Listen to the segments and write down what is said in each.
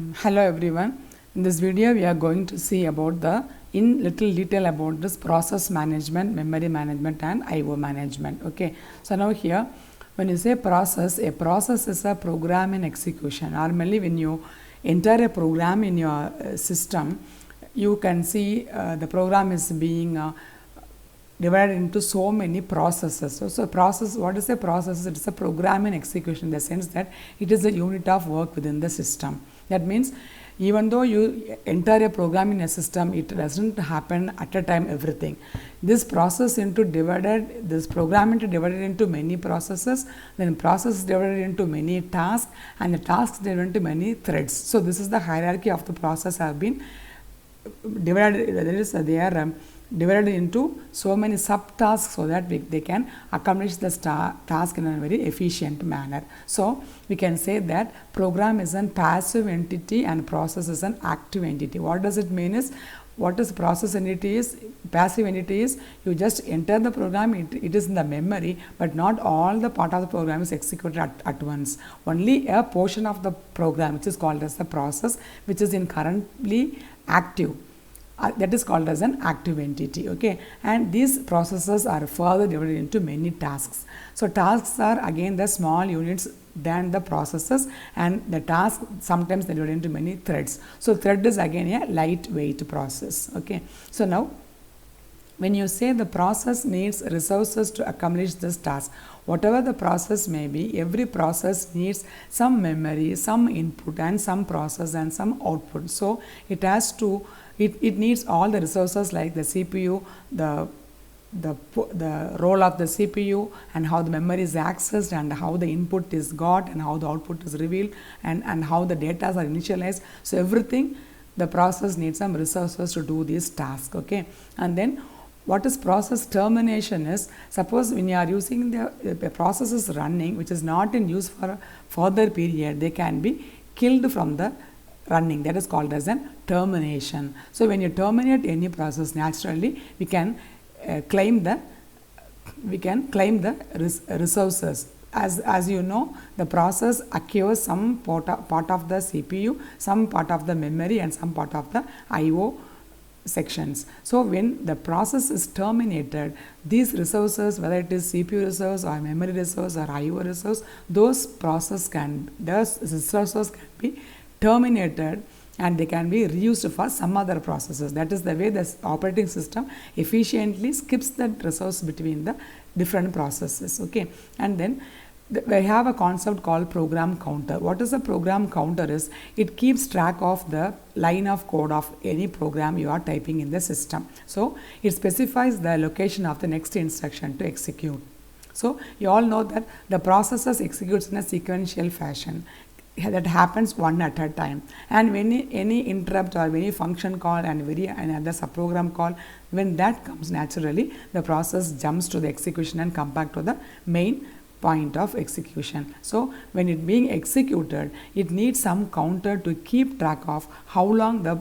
Hello everyone. In this video we are going to see about in little detail about this process management, memory management and IO management. Okay. So now here when you say process, a process is a program in execution. Normally when you enter a program in your system, you can see the program is being divided into so many processes. So process, what is a process? It is a program in execution in the sense that it is a unit of work within the system. That means even though you enter a program in a system, it doesn't happen at a time everything. This process this program divided into many processes, then process divided into many tasks, and the tasks divided into many threads. So this is the hierarchy of the process have been divided. That is, they are divided into so many subtasks so that they can accomplish the task in a very efficient manner. So we can say that program is a passive entity and process is an active entity. What does it mean is, what is process entity is, passive entity is, you just enter the program, it is in the memory, but not all the part of the program is executed at once. Only a portion of the program, which is called as the process, which is currently active. That is called as an active entity. Okay, and these processes are further divided into many tasks. So tasks are again the small units than the processes, and the task sometimes they divided into many threads. So thread is again a lightweight process. Okay, so now when you say the process needs resources to accomplish this task, whatever the process may be, every process needs some memory, some input and some process and some output. So it has to it needs all the resources like the CPU, the role of the CPU, and how the memory is accessed, and how the input is got, and how the output is revealed, and how the data are initialized. So everything, the process needs some resources to do this task. Okay, and then what is process termination is, suppose when you are using the process is running which is not in use for a further period, they can be killed from the running. That is called as an termination. So when you terminate any process, naturally we can claim the resources. As you know, the process acquires some part of the CPU, some part of the memory and some part of the IO sections. So when the process is terminated, these resources, whether it is CPU resource or memory resource or IO resource, those resources can be terminated and they can be reused for some other processes. That is the way the operating system efficiently skips the resource between the different processes. Okay, and then we have a concept called program counter. What is a program counter is, it keeps track of the line of code of any program you are typing in the system. So it specifies the location of the next instruction to execute. So you all know that the processes executes in a sequential fashion. That happens one at a time, and when any interrupt or any function call and another subprogram call, when that comes, naturally the process jumps to the execution and come back to the main point of execution. So when it being executed, it needs some counter to keep track of how long the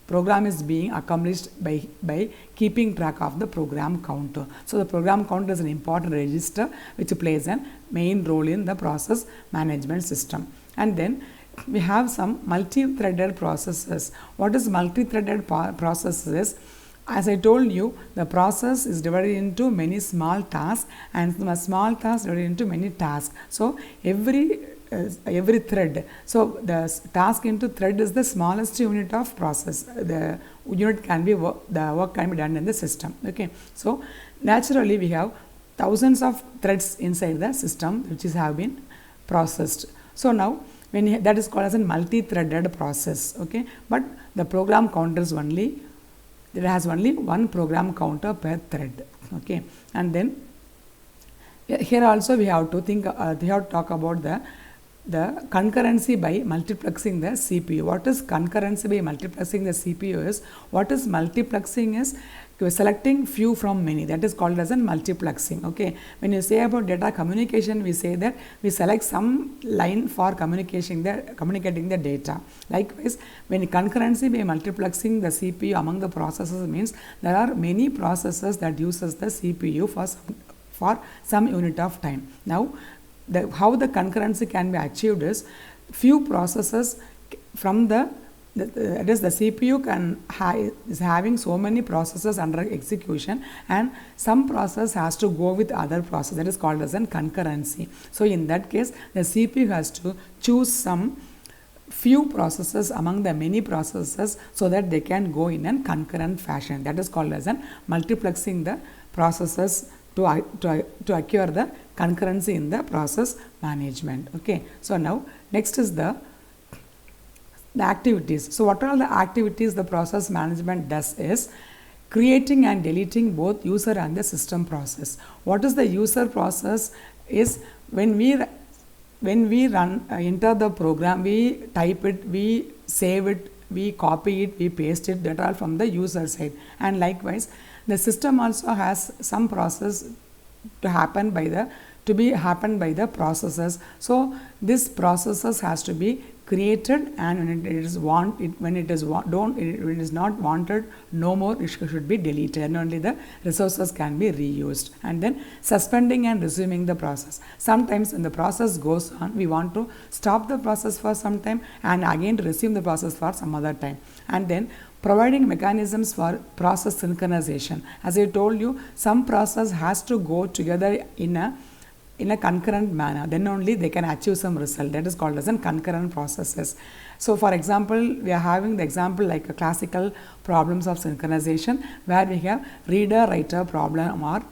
program is being accomplished by keeping track of the program counter. So the program counter is an important register which plays a main role in the process management system. And then we have some multi-threaded processes. What is multi-threaded processes? As I told you, the process is divided into many small tasks, and the small tasks divided into many tasks. So every thread, so the task into thread is the smallest unit of process. The unit can be the work can be done in the system. Okay, so naturally we have thousands of threads inside the system which have been processed. So now that is called as a multi-threaded process. Okay, but the program counter is only, it has only one program counter per thread. Okay, and then here also we have to talk about the concurrency by multiplexing the CPU. What is concurrency by multiplexing the CPU is, what is multiplexing is, selecting few from many. That is called as a multiplexing. Okay, when you say about data communication, we say that we select some line for communicating the data. Likewise, when concurrency by multiplexing the CPU among the processes means, there are many processes that uses the CPU for some unit of time. Now how the concurrency can be achieved is, few processes from the that is the CPU is having so many processes under execution, and some process has to go with other process, that is called as a concurrency. So in that case, the CPU has to choose some few processes among the many processes so that they can go in a concurrent fashion. That is called as an multiplexing the processes to acquire the concurrency in the process management. Okay, so now next is the activities. So what are the activities the process management does is creating and deleting both user and the system process. What is the user process is when we run enter the program, we type it, we save it, we copy it, we paste it, that are from the user side. And likewise the system also has some process to be happened by the processes. So this processes has to be created, and when it is not wanted no more, it should be deleted, and only the resources can be reused. And then suspending and resuming the process. Sometimes when the process goes on, we want to stop the process for some time and again to resume the process for some other time. And then providing mechanisms for process synchronization. As I told you, some process has to go together in a concurrent manner, then only they can achieve some result. That is called as a concurrent processes. So for example, we are having the example like a classical problems of synchronization, where we have reader-writer problem or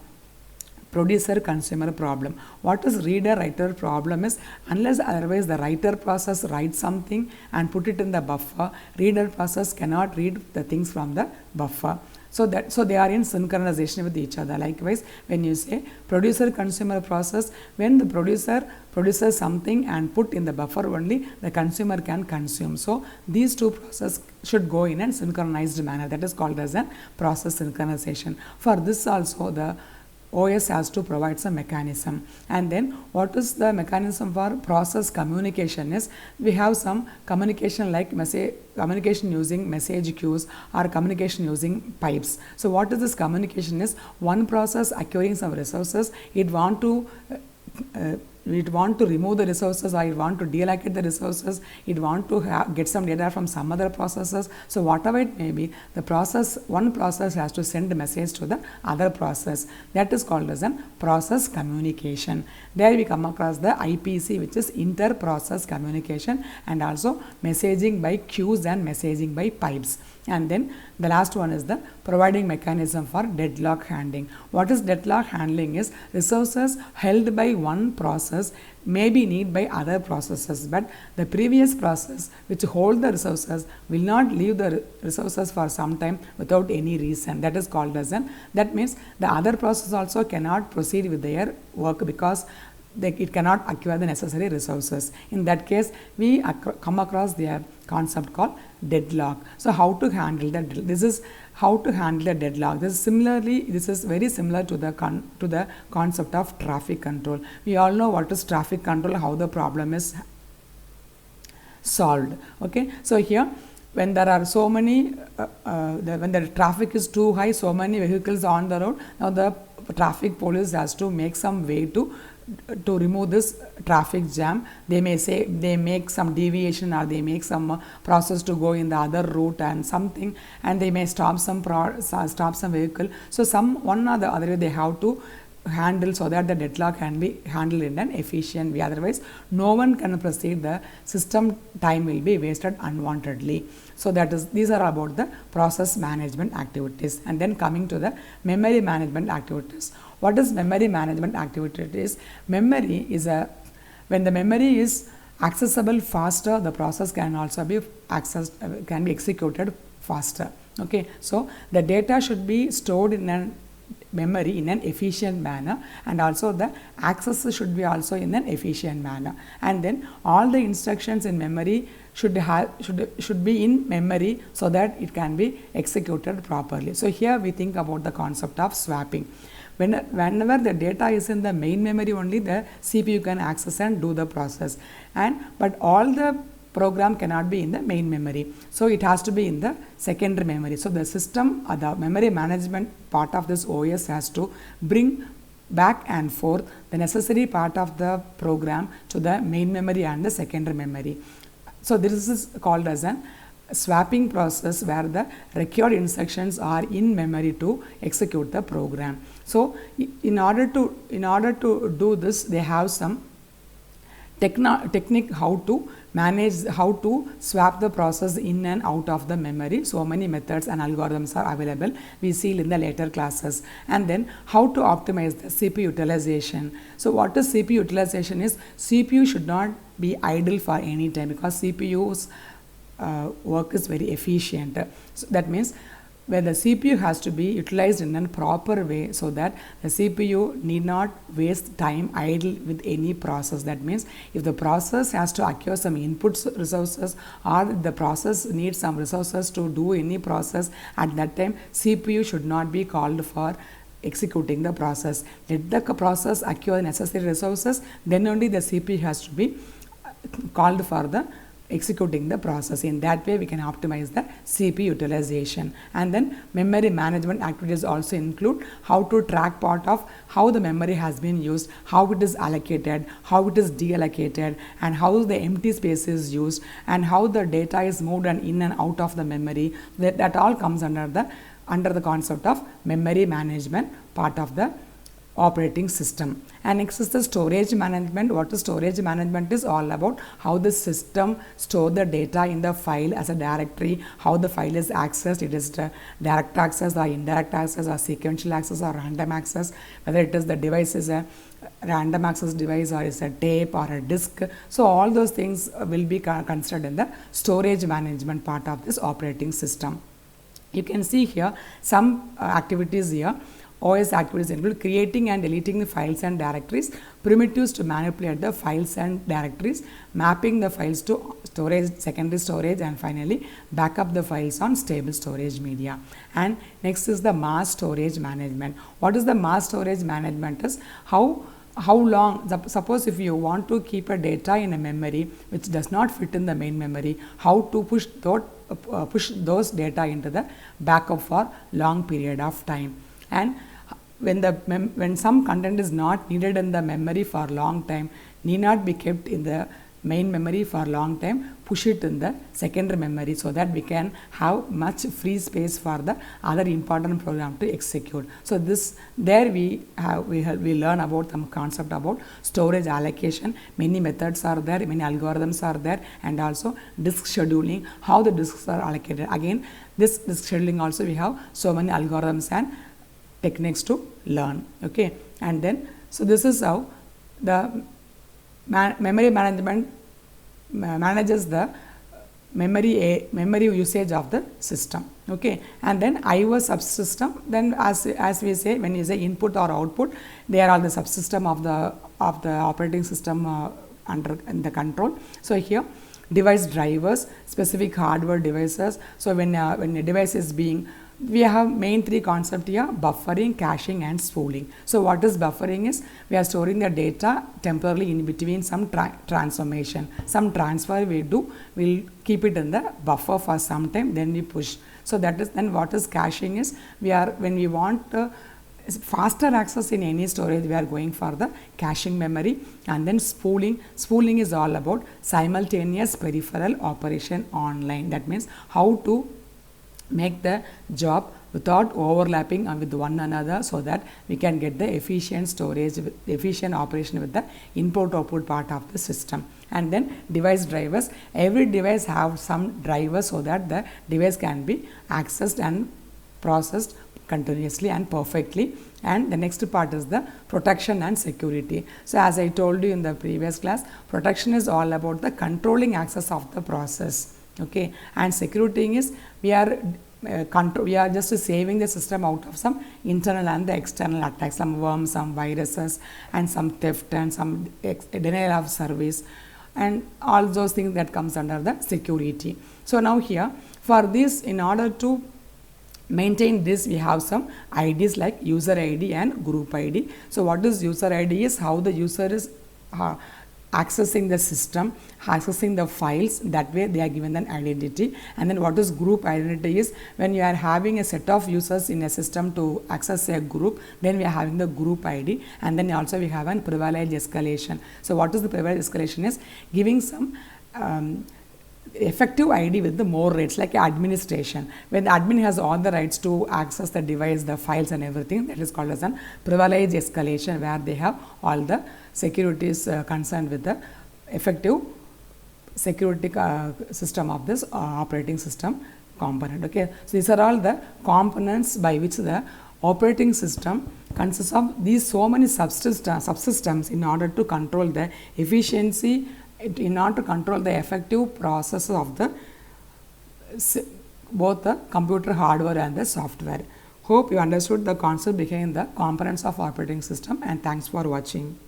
producer-consumer problem. What is reader-writer problem is, unless otherwise the writer process writes something and put it in the buffer, reader process cannot read the things from the buffer. So they are in synchronization with each other. Likewise, when you say producer-consumer process, when the producer produces something and put in the buffer only, the consumer can consume. So these two processes should go in a synchronized manner. That is called as a process synchronization. For this also, the OS has to provide some mechanism. And then what is the mechanism for process communication is, we have some communication like communication using message queues or communication using pipes. So what is this communication is, one process acquiring some resources, it want to remove the resources, or it want to deallocate the resources, it want to get some data from some other processes. So whatever it may be, one process has to send a message to the other process. That is called as a process communication. There we come across the IPC, which is inter-process communication, and also messaging by queues and messaging by pipes. And then the last one is the providing mechanism for deadlock handling. What is deadlock handling is, resources held by one process may be needed by other processes, but the previous process which hold the resources will not leave the resources for some time without any reason. That is called as that means the other process also cannot proceed with their work because it cannot acquire the necessary resources. In that case, we come across the concept called deadlock. So how to handle that? This is how to handle the deadlock. This is very similar to the concept of traffic control. We all know what is traffic control, how the problem is solved. Okay, so here when there are so many, when the traffic is too high, so many vehicles on the road, now the traffic police has to make some way to remove this traffic jam. They may say they make some deviation, or they make some process to go in the other route and something, and they may stop some vehicle. So one or the other way they have to handle so that the deadlock can be handled in an efficient way. Otherwise, no one can proceed. The system time will be wasted unwantedly. So these are about the process management activities. And then coming to the memory management activities. What is memory management activities? Memory is when the memory is accessible faster, the process can also be executed faster. Okay, so the data should be stored in a memory in an efficient manner, and also the access should be also in an efficient manner. And then all the instructions in memory should be in memory so that it can be executed properly. So here we think about the concept of swapping. Whenever the data is in the main memory only, the CPU can access and do the process, but all the program cannot be in the main memory, so it has to be in the secondary memory. So the system, the memory management part of this OS has to bring back and forth the necessary part of the program to the main memory and the secondary memory. So this is called as an swapping process where the required instructions are in memory to execute the program. So in order to do this, they have some technique how to manage, how to swap the process in and out of the memory. So many methods and algorithms are available, we see in the later classes. And then how to optimize the CPU utilization. So what is CPU utilization is, CPU should not be idle for any time because CPU's work is very efficient. So that means where the CPU has to be utilized in a proper way so that the CPU need not waste time idle with any process. That means if the process has to acquire some input resources or the process needs some resources to do any process, at that time CPU should not be called for executing the process. Let the process acquire necessary resources, then only the CPU has to be called for the executing the process. In that way we can optimize the CPU utilization. And then memory management activities also include how to track part of how the memory has been used, how it is allocated, how it is deallocated, and how the empty space is used, and how the data is moved and in and out of the memory. That all comes under the concept of memory management part of the operating system. And next is the storage management. What is storage management is all about how the system store the data in the file as a directory, how the file is accessed, it is direct access or indirect access or sequential access or random access, whether it is the device is a random access device or is a tape or a disk. So all those things will be considered in the storage management part of this operating system. You can see here some activities here. OS activities include creating and deleting the files and directories, primitives to manipulate the files and directories, mapping the files to storage, secondary storage, and finally backup the files on stable storage media. And next is the mass storage management. What is the mass storage management is how long, suppose if you want to keep a data in a memory which does not fit in the main memory, how to push those data into the backup for long period of time. And when some content is not needed in the memory for long time, need not be kept in the main memory for long time, push it in the secondary memory so that we can have much free space for the other important program to execute. So we learn about some concept about storage allocation. Many methods are there, many algorithms are there, and also disk scheduling, how the disks are allocated. Again, this disk scheduling also we have so many algorithms and techniques to learn. Okay, and then so this is how the memory management manages the memory usage of the system. Okay, and then IO subsystem, then as we say, when you say input or output, they are all the subsystem of the operating system under the control. So here device drivers, specific hardware devices. So when a device is being, we have main three concepts here: buffering, caching, and spooling. So what is buffering is, we are storing the data temporarily in between some transformation, some transfer we do, we'll keep it in the buffer for some time, then we push. So that is, then what is caching is, when we want faster access in any storage, we are going for the caching memory. And then spooling is all about simultaneous peripheral operation online. That means how to make the job without overlapping with one another, so that we can get the efficient storage, efficient operation with the input output part of the system. And then device drivers, every device have some drivers so that the device can be accessed and processed continuously and perfectly. And the next part is the protection and security. So as I told you in the previous class, protection is all about the controlling access of the process. Okay, and security is, we are just saving the system out of some internal and the external attacks, some worms, some viruses, and some theft, and some denial of service, and all those things that comes under the security. So now here, for this, in order to maintain this, we have some IDs like user ID and group ID. So what is user ID is how the user is accessing the system, accessing the files. That way they are given an identity. And then what is group identity is when you are having a set of users in a system to access a group, then we are having the group ID. And then also we have a privilege escalation. So what is the privilege escalation is giving some effective ID with the more rights, like administration. When the admin has all the rights to access the device, the files and everything, that is called as a privilege escalation, where they have all the securities concerned with the effective security system of this operating system component. Okay, so these are all the components by which the operating system consists of these so many subsystems in order to control the efficiency, in order to control the effective processes of the both the computer hardware and the software. Hope you understood the concept behind the components of operating system, and thanks for watching.